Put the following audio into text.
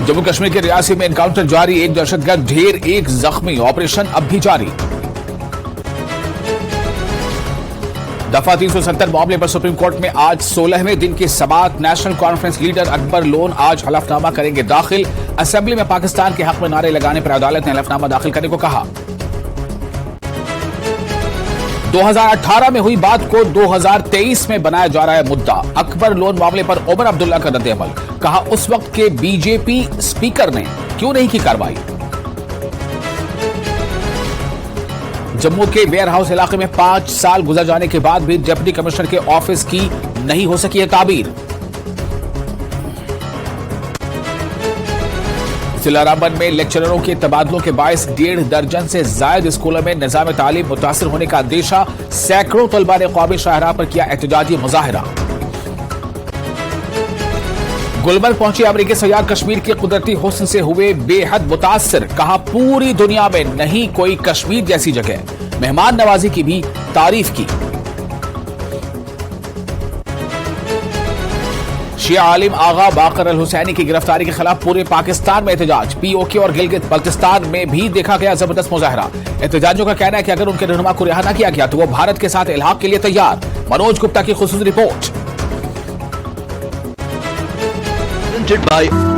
जम्मू कश्मीर के रियासी में एनकाउंटर जारी, एक दहशतगर्द ढेर, एक जख्मी, ऑपरेशन अब भी जारी। दफा 370 मामले पर सुप्रीम कोर्ट में आज 16वें दिन की समाअत। National Conference leader Akbar Lone आज हलफनामा करेंगे दाखिल। असेंबली में पाकिस्तान के हक में नारे लगाने पर अदालत ने हलफनामा दाखिल करने को कहा। 2018 में हुई बात को 2023 में बनाया जा रहा है मुद्दा। अकबर लोन मामले पर उमर अब्दुल्ला का रद्द-ए-अमल, कहा उस वक्त के बीजेपी स्पीकर ने क्यों नहीं की कार्रवाई। जम्मू के वेयर हाउस इलाके में 5 साल गुजर जाने के बाद भी डिप्टी कमिश्नर के ऑफिस की नहीं हो सकी है ताबीर। जिला रामबन में लेक्चररों के तबादलों के बायस 1.5 दर्जन से जायद स्कूलों में निजाम तालीम मुतासिर होने का अंदेशा। सैकड़ों तलबा ने कौमी शाहराह पर किया एहतजाजी मुजाहिरा। गुलमर्ग पहुंचे अमेरिकी सयाह कश्मीर के कुदरती हुस्न से हुए बेहद मुतासिर, कहा पूरी दुनिया में नहीं कोई कश्मीर जैसी जगह। मेहमान नवाजी की भी तारीफ की। शिया आलिम आगा बाकर अल हुसैनी की गिरफ्तारी के खिलाफ पूरे पाकिस्तान में एहतजाज। पीओके और गिलगित बल्तिस्तान में भी देखा गया जबरदस्त मुजाहरा। एहतजाजियों का कहना है कि अगर उनके रहनुमा को रिहा न किया गया तो वो भारत के साथ इल्हाक के लिए तैयार। मनोज गुप्ता की खुसूसी रिपोर्ट।